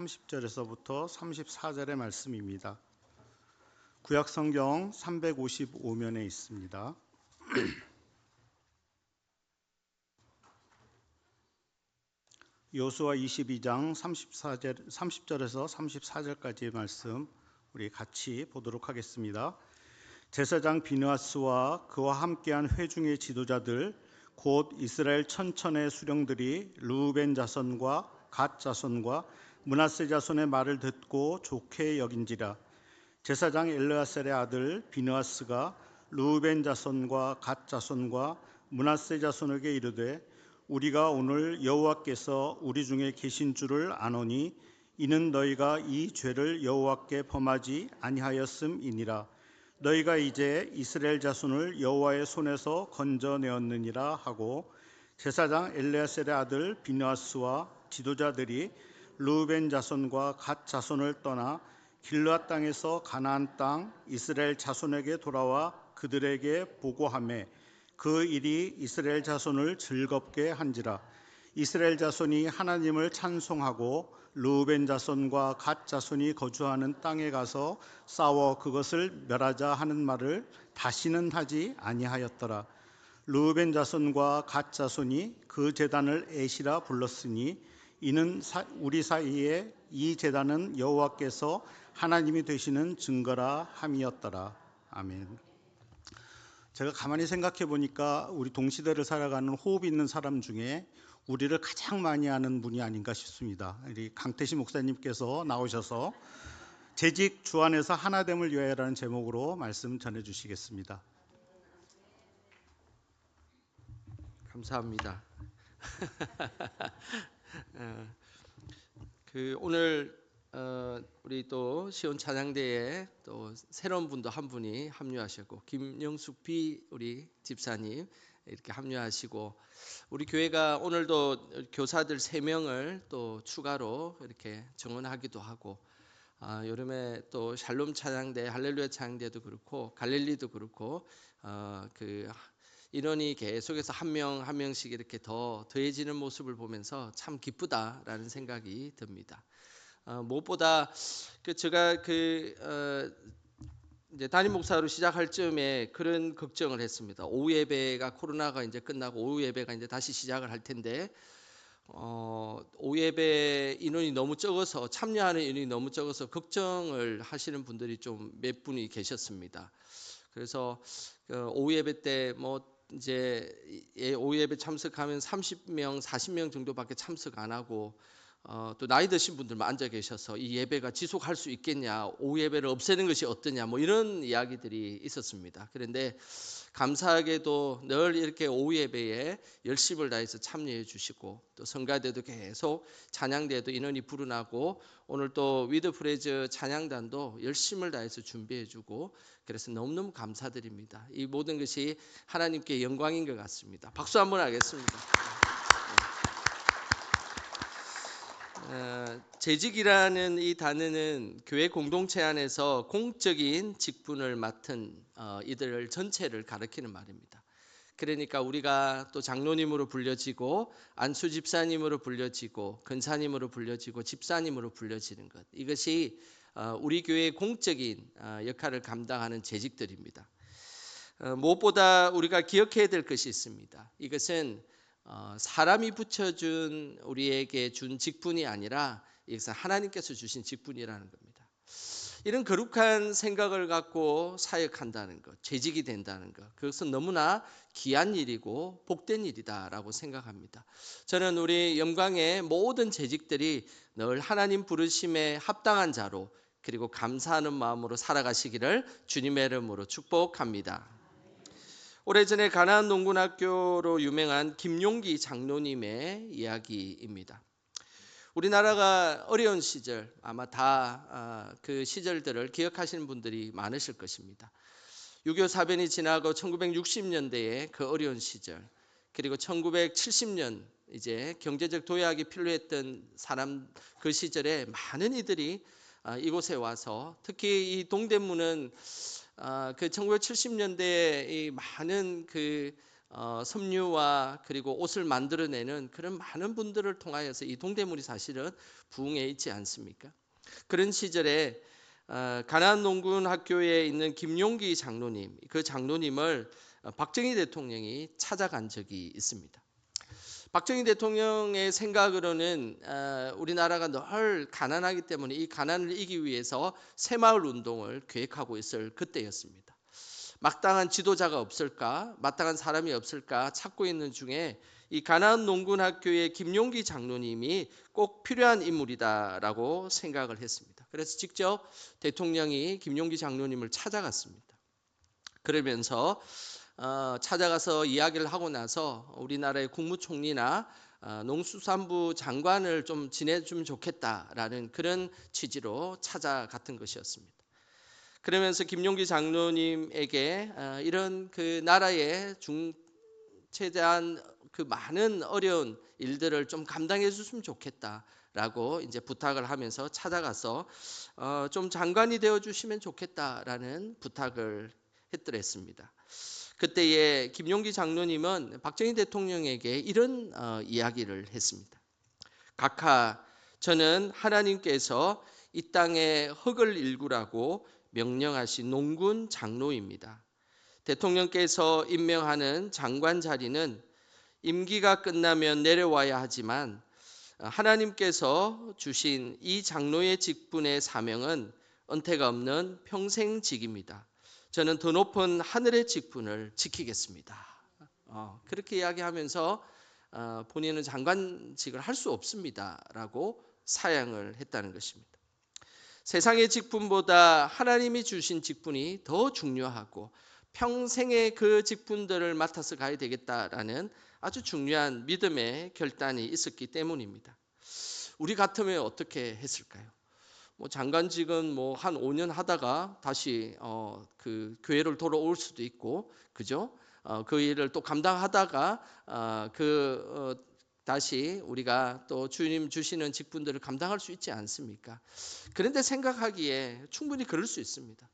30절에서부터 34절의 말씀입니다. 구약성경 355면에 있습니다. 여호수아 22장 30절에서 34절까지의 말씀 우리 같이 보도록 하겠습니다. 제사장 비느하스와 그와 함께한 회중의 지도자들 곧 이스라엘 천천의 수령들이 르우벤 자손과 갓 자손과 므낫세 자손의 말을 듣고 좋게 여긴지라. 제사장 엘르아셀의 아들 비느하스가 르우벤 자손과 갓 자손과 므낫세 자손에게 이르되 우리가 오늘 여호와께서 우리 중에 계신 줄을 아노니 이는 너희가 이 죄를 여호와께 범하지 아니하였음이니라. 너희가 이제 이스라엘 자손을 여호와의 손에서 건져내었느니라 하고, 제사장 엘르아셀의 아들 비느하스와 지도자들이 르우벤 자손과 갓 자손을 떠나 길르앗 땅에서 가나안 땅 이스라엘 자손에게 돌아와 그들에게 보고하매 그 일이 이스라엘 자손을 즐겁게 한지라. 이스라엘 자손이 하나님을 찬송하고 르우벤 자손과 갓 자손이 거주하는 땅에 가서 싸워 그것을 멸하자 하는 말을 다시는 하지 아니하였더라. 르우벤 자손과 갓 자손이 그 제단을 에시라 불렀으니 이는 우리 사이에 이 제단은 여호와께서 하나님이 되시는 증거라 함이었더라. 아멘. 제가 가만히 생각해 보니까 우리 동시대를 살아가는 호흡 있는 사람 중에 우리를 가장 많이 아는 분이 아닌가 싶습니다. 우리 강태시 목사님께서 나오셔서 재직 주 안에서 하나됨을 위하여라는 제목으로 말씀 전해 주시겠습니다. 감사합니다. 오늘 우리 또 시온 찬양대에 또 새로운 분도 한 분이 합류하셨고, 김영숙 비 우리 집사님 이렇게 합류하시고, 우리 교회가 오늘도 교사들 3명을 또 추가로 이렇게 정원하기도 하고, 여름에 또 샬롬 찬양대, 할렐루야 찬양대도 그렇고 갈릴리도 그렇고 그 인원이 계속해서 한 명 한 명씩 이렇게 더해지는 모습을 보면서 참 기쁘다라는 생각이 듭니다. 무엇보다 제가 이제 담임 목사로 시작할 즈음에 그런 걱정을 했습니다. 오후 예배가 코로나가 이제 끝나고 오후 예배가 이제 다시 시작을 할 텐데 오후 예배 인원이 너무 적어서, 참여하는 인원이 너무 적어서 걱정을 하시는 분들이 좀 몇 분이 계셨습니다. 그래서 오후 예배 때 이제 오후 예배 참석하면 30명, 40명 정도밖에 참석 안 하고 또 나이 드신 분들만 앉아 계셔서 이 예배가 지속할 수 있겠냐, 오후 예배를 없애는 것이 어떠냐, 이런 이야기들이 있었습니다. 그런데 감사하게도 늘 이렇게 오후 예배에 열심을 다해서 참여해 주시고, 또 성가대도 계속 찬양대도 인원이 불어나고, 오늘 또 위드 프레즈 찬양단도 열심을 다해서 준비해 주고, 그래서 너무너무 감사드립니다. 이 모든 것이 하나님께 영광인 것 같습니다. 박수 한번 하겠습니다. 재직이라는 이 단어는 교회 공동체 안에서 공적인 직분을 맡은 이들 전체를 가리키는 말입니다. 그러니까 우리가 또 장로님으로 불려지고 안수 집사님으로 불려지고 근사님으로 불려지고 집사님으로 불려지는 것, 이것이 우리 교회의 공적인 역할을 감당하는 재직들입니다. 무엇보다 우리가 기억해야 될 것이 있습니다. 이것은 사람이 붙여준, 우리에게 준 직분이 아니라 이것은 하나님께서 주신 직분이라는 겁니다. 이런 거룩한 생각을 갖고 사역한다는 것, 재직이 된다는 것, 그것은 너무나 귀한 일이고 복된 일이다라고 생각합니다. 저는 우리 영광의 모든 재직들이 늘 하나님 부르심에 합당한 자로, 그리고 감사하는 마음으로 살아가시기를 주님의 이름으로 축복합니다. 오래전에 가나안 농군학교로 유명한 김용기 장로님의 이야기입니다. 우리나라가 어려운 시절, 아마 다 그 시절들을 기억하시는 분들이 많으실 것입니다. 6.25 사변이 지나고 1960년대에 그 어려운 시절, 그리고 1970년 이제 경제적 도약이 필요했던 그 시절에 많은 이들이 이곳에 와서, 특히 이 동대문은 그 1970년대에 이 많은 그 섬유와 그리고 옷을 만들어내는 그런 많은 분들을 통하여서 이 동대문이 사실은 부흥해 있지 않습니까? 그런 시절에 가나안 농군 학교에 있는 김용기 장로님, 그 장로님을 박정희 대통령이 찾아간 적이 있습니다. 박정희 대통령의 생각으로는 우리나라가 늘 가난하기 때문에 이 가난을 이기기 위해서 새마을 운동을 계획하고 있을 그때였습니다. 마땅한 지도자가 없을까, 마땅한 사람이 없을까 찾고 있는 중에 이 가나안 농군학교의 김용기 장로님이 꼭 필요한 인물이다라고 생각을 했습니다. 그래서 직접 대통령이 김용기 장로님을 찾아갔습니다. 그러면서 찾아가서 이야기를 하고 나서 우리나라의 국무총리나 농수산부 장관을 좀 지내주면 좋겠다라는 그런 취지로 찾아갔던 것이었습니다. 그러면서 김용기 장로님에게 이런 그 나라의 최대한 그 많은 어려운 일들을 좀 감당해 줬으면 좋겠다라고 이제 부탁을 하면서 찾아가서 좀 장관이 되어 주시면 좋겠다라는 부탁을 했더랬습니다. 그때에 김용기 장로님은 박정희 대통령에게 이런 이야기를 했습니다. 각하, 저는 하나님께서 이 땅에 흙을 일구라고 명령하신 농군 장로입니다. 대통령께서 임명하는 장관 자리는 임기가 끝나면 내려와야 하지만 하나님께서 주신 이 장로의 직분의 사명은 은퇴가 없는 평생직입니다. 저는 더 높은 하늘의 직분을 지키겠습니다. 그렇게 이야기하면서 본인은 장관직을 할 수 없습니다라고 사양을 했다는 것입니다. 세상의 직분보다 하나님이 주신 직분이 더 중요하고 평생의 그 직분들을 맡아서 가야 되겠다라는 아주 중요한 믿음의 결단이 있었기 때문입니다. 우리 같으면 어떻게 했을까요? 장관직은 한 5년 하다가 다시 그 교회를 돌아올 수도 있고, 그죠? 그 일을 또 감당하다가 다시 우리가 또 주님 주시는 직분들을 감당할 수 있지 않습니까? 그런데 생각하기에 충분히 그럴 수 있습니다.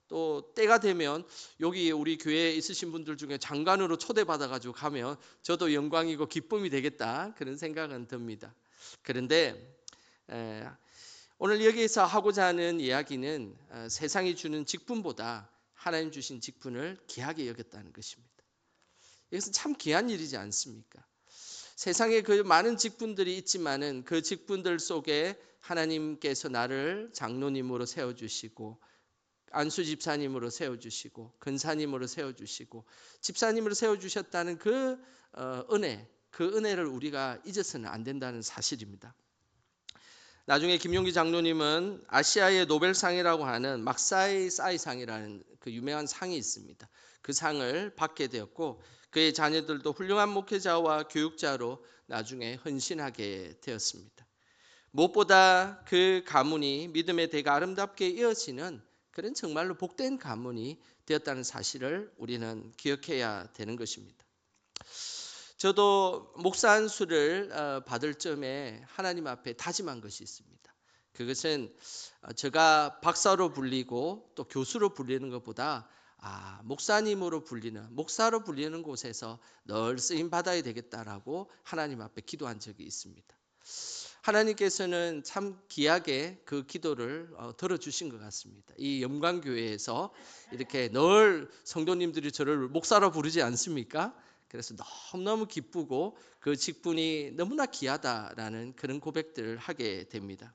또 때가 되면 여기 우리 교회에 있으신 분들 중에 장관으로 초대받아가지고 가면 저도 영광이고 기쁨이 되겠다 그런 생각은 듭니다. 그런데 오늘 여기에서 하고자 하는 이야기는 세상이 주는 직분보다 하나님 주신 직분을 귀하게 여겼다는 것입니다. 이것은 참 귀한 일이지 않습니까? 세상에 그 많은 직분들이 있지만은 그 직분들 속에 하나님께서 나를 장로님으로 세워주시고 안수 집사님으로 세워주시고 근사님으로 세워주시고 집사님으로 세워주셨다는 그 은혜를 우리가 잊어서는 안 된다는 사실입니다. 나중에 김용기 장로님은 아시아의 노벨상이라고 하는 막사이상이라는 그 유명한 상이 있습니다. 그 상을 받게 되었고 그의 자녀들도 훌륭한 목회자와 교육자로 나중에 헌신하게 되었습니다. 무엇보다 그 가문이 믿음의 대가 아름답게 이어지는 그런 정말로 복된 가문이 되었다는 사실을 우리는 기억해야 되는 것입니다. 저도 목사 안수를 받을 점에 하나님 앞에 다짐한 것이 있습니다. 그것은 제가 박사로 불리고 또 교수로 불리는 것보다 목사님으로 불리는 목사로 불리는 곳에서 늘 쓰임 받아야 되겠다라고 하나님 앞에 기도한 적이 있습니다. 하나님께서는 참 귀하게 그 기도를 들어주신 것 같습니다. 이 영광교회에서 이렇게 늘 성도님들이 저를 목사로 부르지 않습니까? 그래서 너무너무 기쁘고 그 직분이 너무나 귀하다라는 그런 고백들을 하게 됩니다.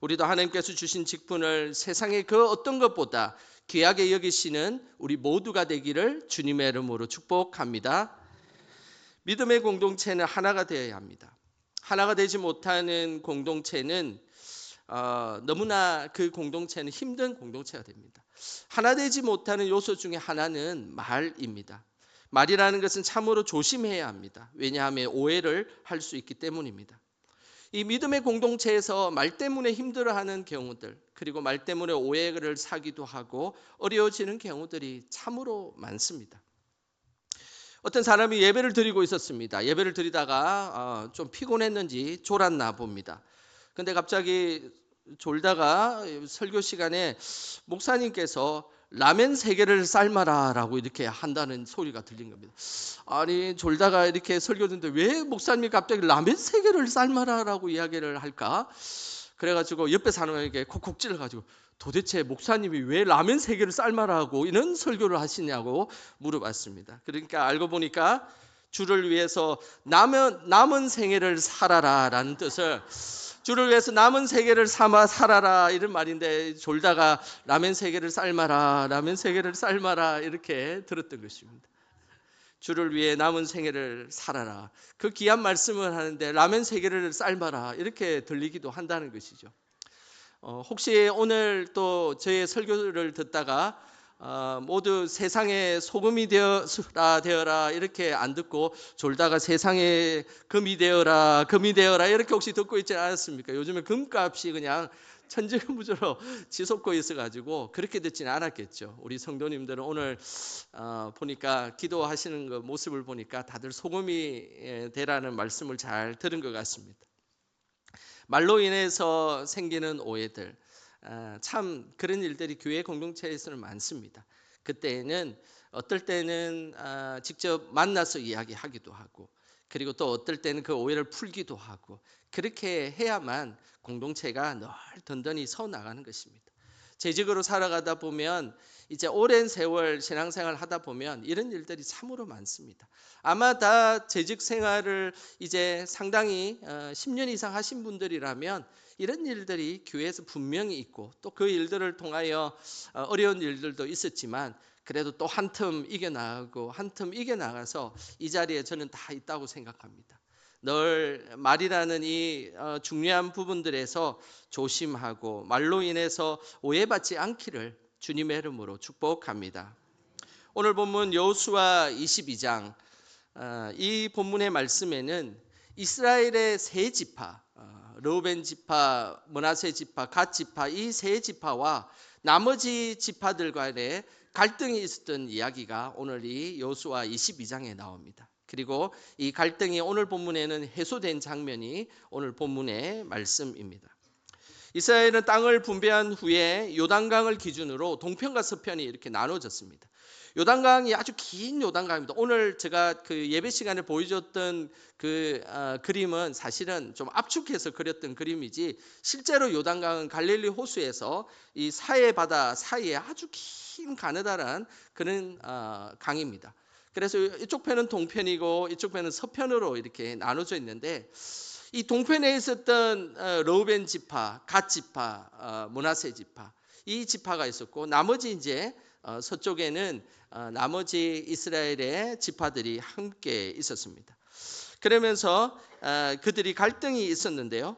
우리도 하나님께서 주신 직분을 세상의 그 어떤 것보다 귀하게 여기시는 우리 모두가 되기를 주님의 이름으로 축복합니다. 믿음의 공동체는 하나가 되어야 합니다. 하나가 되지 못하는 공동체는 너무나 그 공동체는 힘든 공동체가 됩니다. 하나 되지 못하는 요소 중에 하나는 말입니다. 말이라는 것은 참으로 조심해야 합니다. 왜냐하면 오해를 할 수 있기 때문입니다. 이 믿음의 공동체에서 말 때문에 힘들어하는 경우들, 그리고 말 때문에 오해를 사기도 하고 어려워지는 경우들이 참으로 많습니다. 어떤 사람이 예배를 드리고 있었습니다. 예배를 드리다가 좀 피곤했는지 졸았나 봅니다. 근데 갑자기 졸다가 설교 시간에 목사님께서 라면 3개를 삶아라라고 이렇게 한다는 소리가 들린 겁니다. 아니 졸다가 이렇게 설교 듣는데 왜 목사님이 갑자기 라면 3개를 삶아라라고 이야기를 할까? 그래가지고 옆에 사람에게 콕콕 찔러가지고 도대체 목사님이 왜 라면 3개를 삶아라고 이런 설교를 하시냐고 물어봤습니다. 그러니까 알고 보니까 주를 위해서 남은 생애를 살아라라는 뜻을, 주를 위해서 남은 세계를 삼아 살아라 이런 말인데, 졸다가 라면 3개를 삶아라, 라면 3개를 삶아라 이렇게 들었던 것입니다. 주를 위해 남은 생애를 살아라, 그 귀한 말씀을 하는데 라면 3개를 삶아라 이렇게 들리기도 한다는 것이죠. 혹시 오늘 또 저의 설교를 듣다가 모두 세상에 소금이 되어라 이렇게 안 듣고 졸다가 세상에 금이 되어라 이렇게 혹시 듣고 있지 않았습니까? 요즘에 금값이 그냥 천지무주로 치솟고 있어가지고 그렇게 듣지는 않았겠죠. 우리 성도님들은 오늘 보니까 기도하시는 그 모습을 보니까 다들 소금이 되라는 말씀을 잘 들은 것 같습니다. 말로 인해서 생기는 오해들, 참 그런 일들이 교회 공동체에서는 많습니다. 그때는 어떨 때는 직접 만나서 이야기하기도 하고, 그리고 또 어떨 때는 그 오해를 풀기도 하고, 그렇게 해야만 공동체가 늘 든든히 서 나가는 것입니다. 재직으로 살아가다 보면, 이제 오랜 세월 신앙생활 하다 보면 이런 일들이 참으로 많습니다. 아마 다 재직 생활을 이제 상당히 10년 이상 하신 분들이라면 이런 일들이 교회에서 분명히 있고, 또 그 일들을 통하여 어려운 일들도 있었지만 그래도 또 한 틈 이겨나가고 한 틈 이겨나가서 이 자리에 저는 다 있다고 생각합니다. 늘 말이라는 이 중요한 부분들에서 조심하고 말로 인해서 오해받지 않기를 주님의 이름으로 축복합니다. 오늘 본문 여호수아 22장, 이 본문의 말씀에는 이스라엘의 세 지파, 르우벤 지파, 므낫세 지파, 갓 지파, 이 세 지파와 나머지 지파들 간의 갈등이 있었던 이야기가 오늘 이 여호수아 22장에 나옵니다. 그리고 이 갈등이 오늘 본문에는 해소된 장면이 오늘 본문의 말씀입니다. 이스라엘은 땅을 분배한 후에 요단강을 기준으로 동편과 서편이 이렇게 나눠졌습니다. 요단강이 아주 긴 요단강입니다. 오늘 제가 그 예배 시간에 보여줬던 그 그림은 사실은 좀 압축해서 그렸던 그림이지, 실제로 요단강은 갈릴리 호수에서 이 사해 바다 사이에 아주 긴 가느다란 그런 강입니다. 그래서 이쪽 편은 동편이고 이쪽 편은 서편으로 이렇게 나눠져 있는데, 이 동편에 있었던 르우벤 지파, 갓 지파, 므낫세 지파, 이 지파가 있었고, 나머지 이제 서쪽에는 나머지 이스라엘의 지파들이 함께 있었습니다. 그러면서 그들이 갈등이 있었는데요.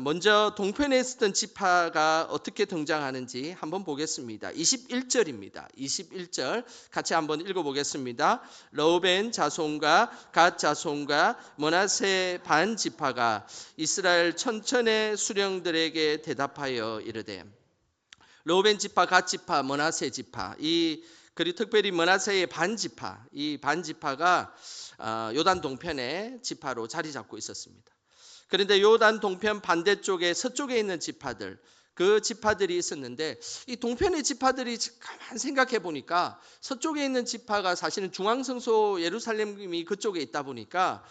먼저 동편에 있었던 지파가 어떻게 등장하는지 한번 보겠습니다. 21절입니다. 21절 같이 한번 읽어보겠습니다. 르우벤 자손과 갓 자손과 므낫세 반 지파가 이스라엘 천천의 수령들에게 대답하여 이르되, 르우벤 지파, 갓 지파, 므낫세 지파, 그리고 특별히 므낫세의 반 지파, 이 반 지파가 요단 동편의 지파로 자리 잡고 있었습니다. 그런데 요단 동편 반대쪽에 서쪽에 있는 지파들, 그 지파들이 있었는데, 이 동편의 지파들이 가만 생각해 보니까 서쪽에 있는 지파가 사실은 중앙성소 예루살렘이 그쪽에 있다 보니까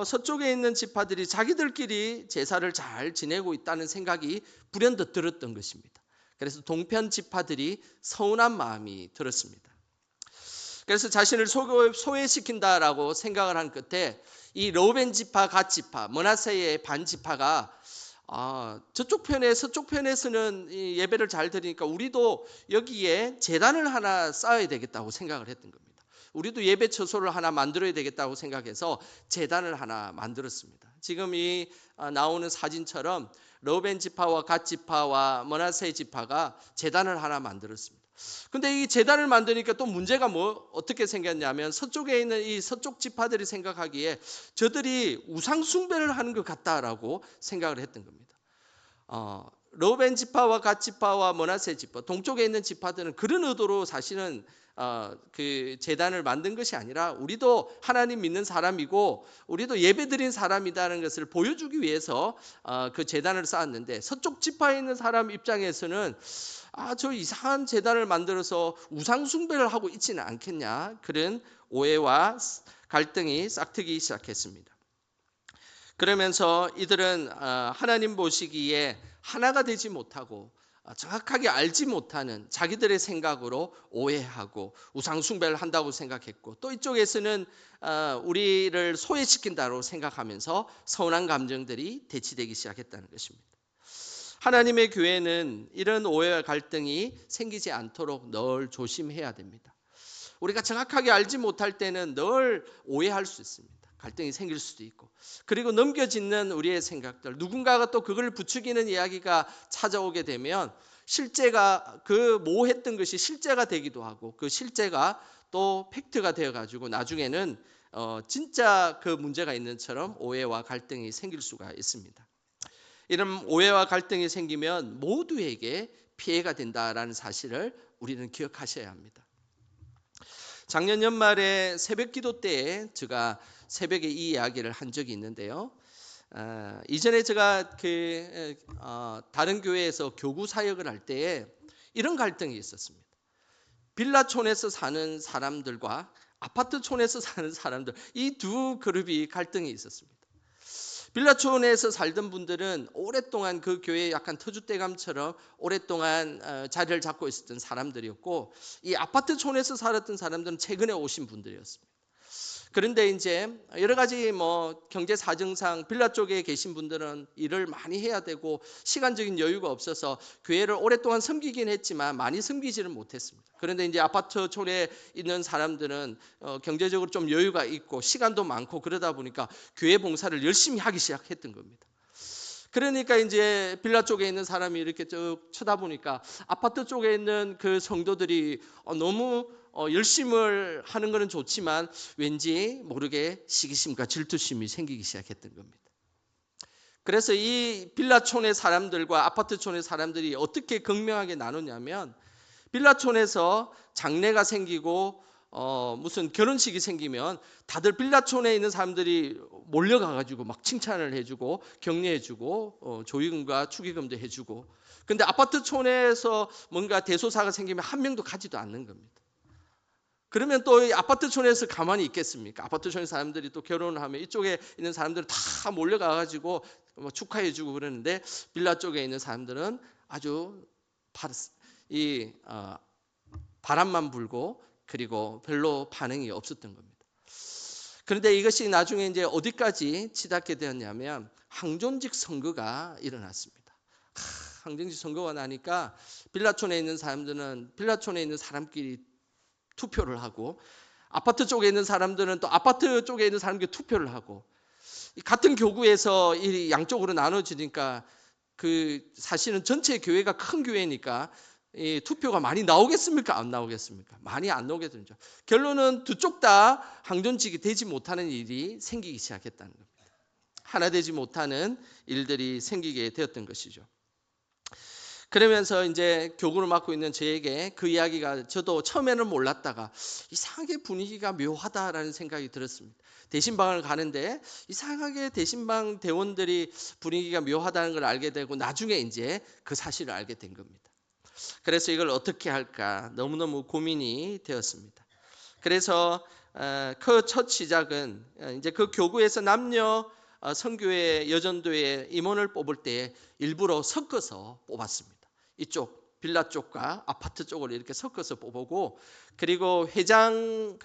서쪽에 있는 지파들이 자기들끼리 제사를 잘 지내고 있다는 생각이 불현듯 들었던 것입니다. 그래서 동편 지파들이 서운한 마음이 들었습니다. 그래서 자신을 소외시킨다라고 생각을 한 끝에 이 르우벤 지파, 갓 지파, 므낫세의 반 지파가 저쪽 편에 서쪽 편에서는 이 예배를 잘 드리니까 우리도 여기에 제단을 하나 쌓아야 되겠다고 생각을 했던 겁니다. 우리도 예배 처소를 하나 만들어야 되겠다고 생각해서 제단을 하나 만들었습니다. 지금 이 나오는 사진처럼 르우벤 지파와 갓 지파와 므낫세 지파가 제단을 하나 만들었습니다. 근데 이 제단을 만드니까 또 문제가 어떻게 생겼냐면, 서쪽에 있는 이 서쪽 지파들이 생각하기에 저들이 우상 숭배를 하는 것 같다라고 생각을 했던 겁니다. 르우벤 지파와 갓 지파와 므낫세 지파, 동쪽에 있는 지파들은 그런 의도로 사실은 그 제단을 만든 것이 아니라 우리도 하나님 믿는 사람이고 우리도 예배드린 사람이라는 것을 보여주기 위해서 그 제단을 쌓았는데, 서쪽 지파에 있는 사람 입장에서는 저 이상한 제단을 만들어서 우상 숭배를 하고 있지는 않겠냐, 그런 오해와 갈등이 싹트기 시작했습니다. 그러면서 이들은 하나님 보시기에 하나가 되지 못하고 정확하게 알지 못하는 자기들의 생각으로 오해하고 우상 숭배를 한다고 생각했고, 또 이쪽에서는 우리를 소외시킨다고 생각하면서 서운한 감정들이 대치되기 시작했다는 것입니다. 하나님의 교회는 이런 오해와 갈등이 생기지 않도록 늘 조심해야 됩니다. 우리가 정확하게 알지 못할 때는 늘 오해할 수 있습니다. 갈등이 생길 수도 있고, 그리고 넘겨짓는 우리의 생각들, 누군가가 또 그걸 부추기는 이야기가 찾아오게 되면 실제가 그 모호했던 것이 실제가 되기도 하고, 그 실제가 또 팩트가 되어가지고 나중에는 진짜 그 문제가 있는 처럼 오해와 갈등이 생길 수가 있습니다. 이런 오해와 갈등이 생기면 모두에게 피해가 된다라는 사실을 우리는 기억하셔야 합니다. 작년 연말에 새벽 기도 때에 제가 새벽에 이 이야기를 한 적이 있는데요. 이전에 제가 다른 교회에서 교구 사역을 할 때에 이런 갈등이 있었습니다. 빌라촌에서 사는 사람들과 아파트촌에서 사는 사람들, 이 두 그룹이 갈등이 있었습니다. 빌라촌에서 살던 분들은 오랫동안 그 교회에 약간 터줏대감처럼 오랫동안 자리를 잡고 있었던 사람들이었고, 이 아파트촌에서 살았던 사람들은 최근에 오신 분들이었습니다. 그런데 이제 여러 가지 경제 사정상 빌라 쪽에 계신 분들은 일을 많이 해야 되고 시간적인 여유가 없어서 교회를 오랫동안 섬기긴 했지만 많이 섬기지는 못했습니다. 그런데 이제 아파트촌에 있는 사람들은 경제적으로 좀 여유가 있고 시간도 많고 그러다 보니까 교회 봉사를 열심히 하기 시작했던 겁니다. 그러니까 이제 빌라 쪽에 있는 사람이 이렇게 쭉 쳐다보니까 아파트 쪽에 있는 그 성도들이 너무 열심히 하는 것은 좋지만 왠지 모르게 시기심과 질투심이 생기기 시작했던 겁니다. 그래서 이 빌라촌의 사람들과 아파트촌의 사람들이 어떻게 극명하게 나누냐면, 빌라촌에서 장례가 생기고 무슨 결혼식이 생기면 다들 빌라촌에 있는 사람들이 몰려가가지고 막 칭찬을 해주고 격려해주고 조의금과 축의금도 해주고, 근데 아파트촌에서 뭔가 대소사가 생기면 한 명도 가지도 않는 겁니다. 그러면 또 아파트촌에서 가만히 있겠습니까? 아파트촌 사람들이 또 결혼을 하면 이쪽에 있는 사람들은 다 몰려가가지고 축하해주고 그러는데, 빌라 쪽에 있는 사람들은 아주 바람만 불고 그리고 별로 반응이 없었던 겁니다. 그런데 이것이 나중에 이제 어디까지 치닫게 되었냐면 항존직 선거가 일어났습니다. 항존직 선거가 나니까 빌라촌에 있는 사람들은 빌라촌에 있는 사람끼리 투표를 하고, 아파트 쪽에 있는 사람들은 또 아파트 쪽에 있는 사람끼리 투표를 하고, 같은 교구에서 이 양쪽으로 나눠지니까 사실은 전체 교회가 큰 교회니까 이 투표가 많이 나오겠습니까? 안 나오겠습니까? 많이 안 나오게 되죠. 결론은 두 쪽 다 항존직이 되지 못하는 일이 생기기 시작했다는 겁니다. 하나 되지 못하는 일들이 생기게 되었던 것이죠. 그러면서 이제 교구를 맡고 있는 저에게 그 이야기가, 저도 처음에는 몰랐다가 이상하게 분위기가 묘하다라는 생각이 들었습니다. 대신방을 가는데 이상하게 대신방 대원들이 분위기가 묘하다는 걸 알게 되고 나중에 이제 그 사실을 알게 된 겁니다. 그래서 이걸 어떻게 할까 너무너무 고민이 되었습니다. 그래서 그 첫 시작은 이제 그 교구에서 남녀 선교회 여전도회 임원을 뽑을 때 일부러 섞어서 뽑았습니다. 이쪽 빌라 쪽과 아파트 쪽을 이렇게 섞어서 뽑고, 그리고 회장을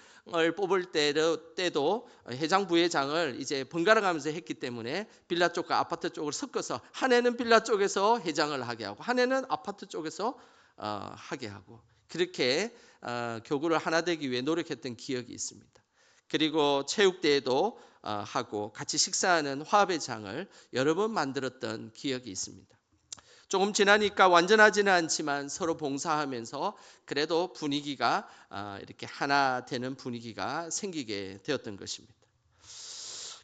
뽑을 때도 회장 부회장을 이제 번갈아 가면서 했기 때문에 빌라 쪽과 아파트 쪽을 섞어서 한 해는 빌라 쪽에서 회장을 하게 하고 한 해는 아파트 쪽에서 하게 하고, 그렇게 교구를 하나 되기 위해 노력했던 기억이 있습니다. 그리고 체육대회도 하고 같이 식사하는 화합의 장을 여러 번 만들었던 기억이 있습니다. 조금 지나니까 완전하지는 않지만 서로 봉사하면서 그래도 분위기가 이렇게 하나 되는 분위기가 생기게 되었던 것입니다.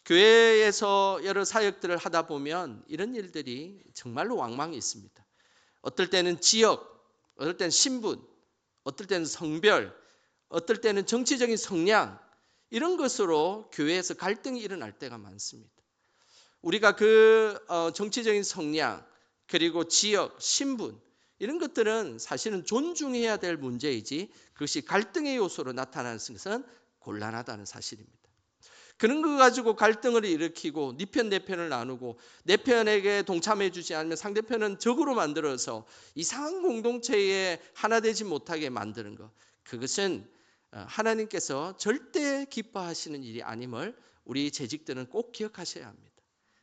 교회에서 여러 사역들을 하다 보면 이런 일들이 정말로 왕왕히 있습니다. 어떨 때는 지역, 어떨 때는 신분, 어떨 때는 성별, 어떨 때는 정치적인 성향, 이런 것으로 교회에서 갈등이 일어날 때가 많습니다. 우리가 그 정치적인 성향, 그리고 지역, 신분, 이런 것들은 사실은 존중해야 될 문제이지 그것이 갈등의 요소로 나타나는 것은 곤란하다는 사실입니다. 그런 거 가지고 갈등을 일으키고 네 편 내 편을 나누고 내 편에게 동참해 주지 않으면 상대편은 적으로 만들어서 이상한 공동체에 하나 되지 못하게 만드는 것, 그것은 하나님께서 절대 기뻐하시는 일이 아님을 우리 재직들은 꼭 기억하셔야 합니다.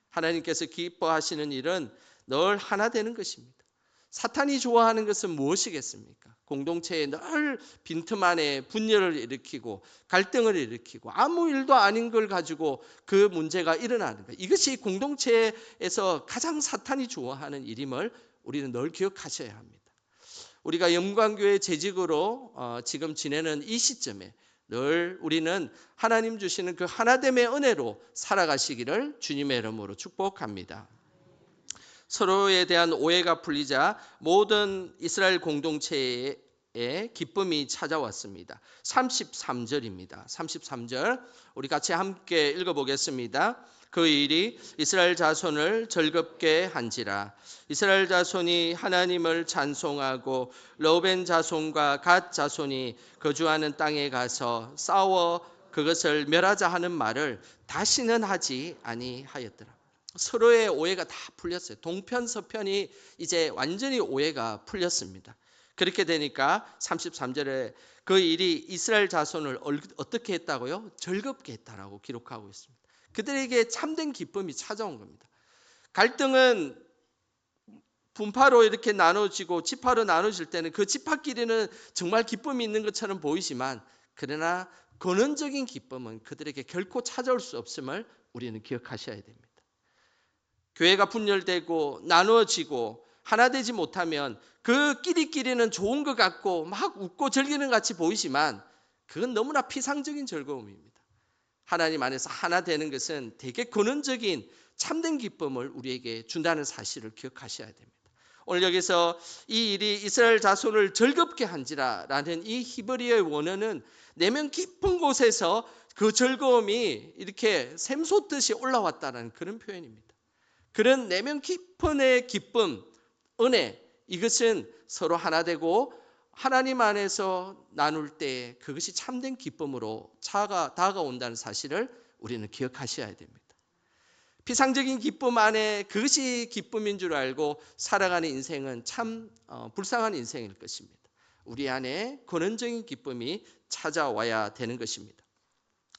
하나님께서 기뻐하시는 일은 늘 하나 되는 것입니다. 사탄이 좋아하는 것은 무엇이겠습니까? 공동체에 늘 빈틈안에 분열을 일으키고 갈등을 일으키고 아무 일도 아닌 걸 가지고 그 문제가 일어나는 것. 이것이 공동체에서 가장 사탄이 좋아하는 일임을 우리는 늘 기억하셔야 합니다. 우리가 영광교회 재직으로 지금 지내는 이 시점에 늘 우리는 하나님 주시는 그 하나됨의 은혜로 살아가시기를 주님의 이름으로 축복합니다. 서로에 대한 오해가 풀리자 모든 이스라엘 공동체에 기쁨이 찾아왔습니다. 33절입니다. 33절 우리 같이 함께 읽어보겠습니다. 그 일이 이스라엘 자손을 즐겁게 한지라. 이스라엘 자손이 하나님을 찬송하고 르우벤 자손과 갓 자손이 거주하는 땅에 가서 싸워 그것을 멸하자 하는 말을 다시는 하지 아니하였더라. 서로의 오해가 다 풀렸어요. 동편 서편이 이제 완전히 오해가 풀렸습니다. 그렇게 되니까 33절에 그 일이 이스라엘 자손을 어떻게 했다고요? 즐겁게 했다라고 기록하고 있습니다. 그들에게 참된 기쁨이 찾아온 겁니다. 갈등은 분파로 이렇게 나눠지고 지파로 나눠질 때는 그 지파끼리는 정말 기쁨이 있는 것처럼 보이지만, 그러나 근원적인 기쁨은 그들에게 결코 찾아올 수 없음을 우리는 기억하셔야 됩니다. 교회가 분열되고 나누어지고 하나 되지 못하면 그 끼리끼리는 좋은 것 같고 막 웃고 즐기는 것 같이 보이지만 그건 너무나 피상적인 즐거움입니다. 하나님 안에서 하나 되는 것은 되게 근원적인 참된 기쁨을 우리에게 준다는 사실을 기억하셔야 됩니다. 오늘 여기서 이 일이 이스라엘 자손을 즐겁게 한지라 라는 이 히브리어의 원어는 내면 깊은 곳에서 그 즐거움이 이렇게 샘솟듯이 올라왔다는 그런 표현입니다. 그런 내면 깊은의 기쁨, 은혜, 이것은 서로 하나 되고 하나님 안에서 나눌 때 그것이 참된 기쁨으로 다가온다는 사실을 우리는 기억하셔야 됩니다. 피상적인 기쁨 안에 그것이 기쁨인 줄 알고 살아가는 인생은 참 불쌍한 인생일 것입니다. 우리 안에 근원적인 기쁨이 찾아와야 되는 것입니다.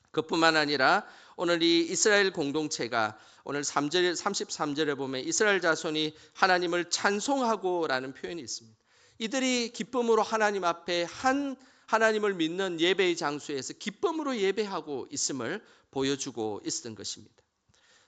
그뿐만 아니라 오늘 이 이스라엘 공동체가 오늘 33절에 보면 이스라엘 자손이 하나님을 찬송하고 라는 표현이 있습니다. 이들이 기쁨으로 하나님 앞에 하나님을 믿는 예배의 장소에서 기쁨으로 예배하고 있음을 보여주고 있었던 것입니다.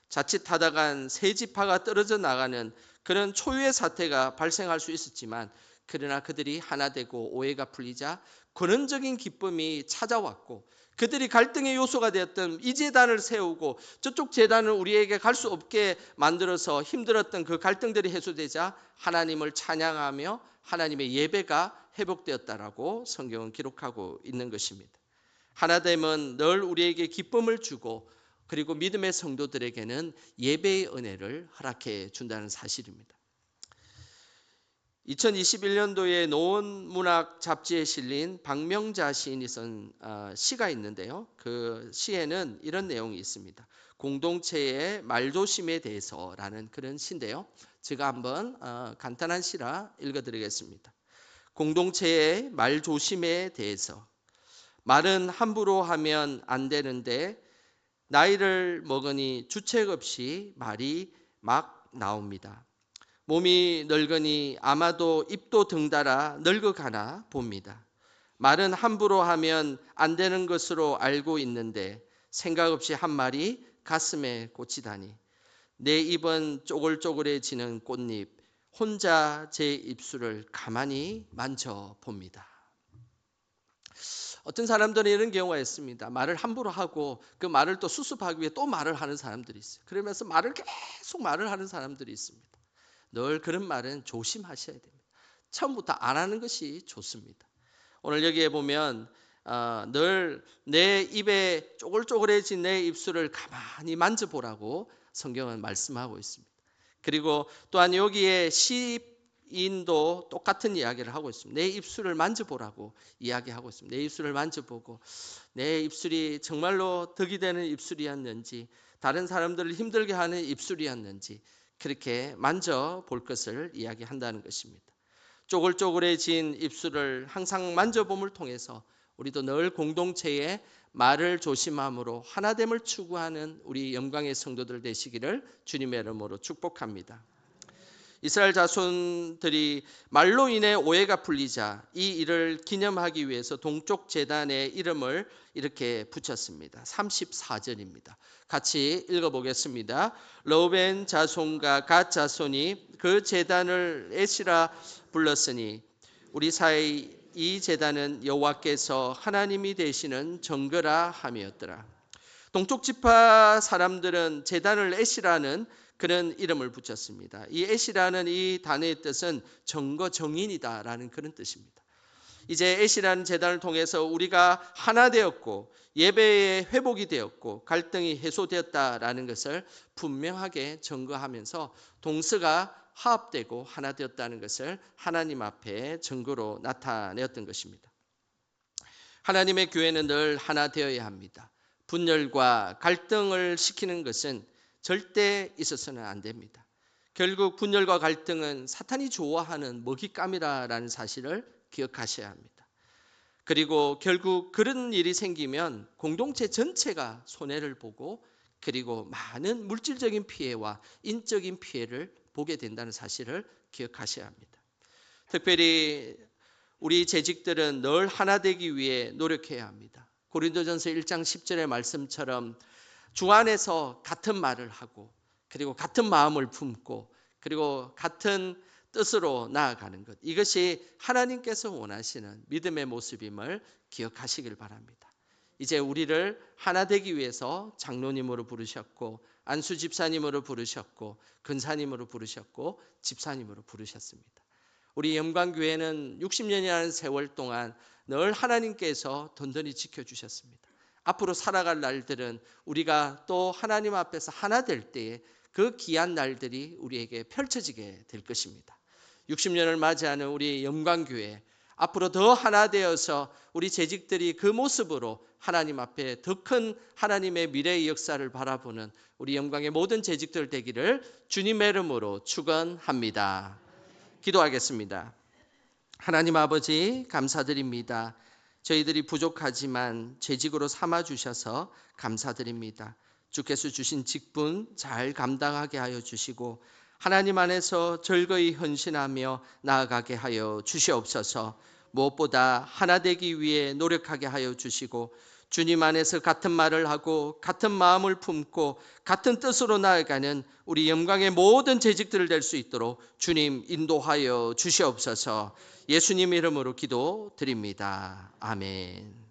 자칫하다간 세 지파가 떨어져 나가는 그런 초유의 사태가 발생할 수 있었지만, 그러나 그들이 하나 되고 오해가 풀리자 근원적인 기쁨이 찾아왔고, 그들이 갈등의 요소가 되었던 이 제단을 세우고 저쪽 제단을 우리에게 갈 수 없게 만들어서 힘들었던 그 갈등들이 해소되자 하나님을 찬양하며 하나님의 예배가 회복되었다라고 성경은 기록하고 있는 것입니다. 하나됨은 늘 우리에게 기쁨을 주고 그리고 믿음의 성도들에게는 예배의 은혜를 허락해 준다는 사실입니다. 2021년도에 노원문학 잡지에 실린 박명자 시인이 쓴 시가 있는데요. 그 시에는 이런 내용이 있습니다. 공동체의 말조심에 대해서라는 그런 시인데요. 제가 한번 간단한 시라 읽어드리겠습니다. 공동체의 말조심에 대해서. 말은 함부로 하면 안 되는데 나이를 먹으니 주책 없이 말이 막 나옵니다. 몸이 늙으니 아마도 입도 등달아 늙어가나 봅니다. 말은 함부로 하면 안 되는 것으로 알고 있는데 생각 없이 한 말이 가슴에 꽂히다니. 내 입은 쪼글쪼글해지는 꽃잎, 혼자 제 입술을 가만히 만져봅니다. 어떤 사람들은 이런 경우가 있습니다. 말을 함부로 하고 그 말을 또 수습하기 위해 또 말을 하는 사람들이 있어요. 그러면서 계속 말을 하는 사람들이 있습니다. 늘 그런 말은 조심하셔야 됩니다. 처음부터 안 하는 것이 좋습니다. 오늘 여기에 보면 늘 내 입에 쪼글쪼글해진 내 입술을 가만히 만져보라고 성경은 말씀하고 있습니다. 그리고 또한 여기에 시인도 똑같은 이야기를 하고 있습니다. 내 입술을 만져보라고 이야기하고 있습니다. 내 입술을 만져보고 내 입술이 정말로 덕이 되는 입술이었는지, 다른 사람들을 힘들게 하는 입술이었는지 그렇게 만져볼 것을 이야기한다는 것입니다. 쪼글쪼글해진 입술을 항상 만져봄을 통해서 우리도 늘 공동체의 말을 조심함으로 하나됨을 추구하는 우리 영광의 성도들 되시기를 주님의 이름으로 축복합니다. 이스라엘 자손들이 말로 인해 오해가 풀리자 이 일을 기념하기 위해서 동쪽 제단의 이름을 이렇게 붙였습니다. 34절입니다. 같이 읽어보겠습니다. 르우벤 자손과 갓 자손이 그 제단을 에시라 불렀으니 우리 사이 이 제단은 여호와께서 하나님이 되시는 정거라 함이었더라. 동쪽 지파 사람들은 제단을 에시라는 그런 이름을 붙였습니다. 이 에시라는 이 단어의 뜻은 정거 정인이다라는 그런 뜻입니다. 이제 에시라는 제단을 통해서 우리가 하나 되었고 예배의 회복이 되었고 갈등이 해소되었다라는 것을 분명하게 증거하면서 동서가 화합되고 하나 되었다는 것을 하나님 앞에 증거로 나타내었던 것입니다. 하나님의 교회는 늘 하나 되어야 합니다. 분열과 갈등을 시키는 것은 절대 있어서는 안 됩니다. 결국 분열과 갈등은 사탄이 좋아하는 먹잇감이라는 사실을 기억하셔야 합니다. 그리고 결국 그런 일이 생기면 공동체 전체가 손해를 보고 그리고 많은 물질적인 피해와 인적인 피해를 보게 된다는 사실을 기억하셔야 합니다. 특별히 우리 재직들은 늘 하나 되기 위해 노력해야 합니다. 고린도전서 1장 10절의 말씀처럼 주 안에서 같은 말을 하고 그리고 같은 마음을 품고 그리고 같은 뜻으로 나아가는 것, 이것이 하나님께서 원하시는 믿음의 모습임을 기억하시길 바랍니다. 이제 우리를 하나 되기 위해서 장로님으로 부르셨고 안수 집사님으로 부르셨고 근사님으로 부르셨고 집사님으로 부르셨습니다. 우리 영광교회는 60년이라는 세월 동안 늘 하나님께서 든든히 지켜주셨습니다. 앞으로 살아갈 날들은 우리가 또 하나님 앞에서 하나 될 때에 그 귀한 날들이 우리에게 펼쳐지게 될 것입니다. 60년을 맞이하는 우리 영광교회, 앞으로 더 하나 되어서 우리 재직들이 그 모습으로 하나님 앞에 더 큰 하나님의 미래의 역사를 바라보는 우리 영광의 모든 재직들 되기를 주님의 이름으로 축원합니다. 기도하겠습니다. 하나님 아버지 감사드립니다. 저희들이 부족하지만 재직으로 삼아주셔서 감사드립니다. 주께서 주신 직분 잘 감당하게 하여 주시고 하나님 안에서 즐거이 헌신하며 나아가게 하여 주시옵소서. 무엇보다 하나 되기 위해 노력하게 하여 주시고 주님 안에서 같은 말을 하고 같은 마음을 품고 같은 뜻으로 나아가는 우리 영광의 모든 재직들을 될 수 있도록 주님 인도하여 주시옵소서. 예수님 이름으로 기도드립니다. 아멘.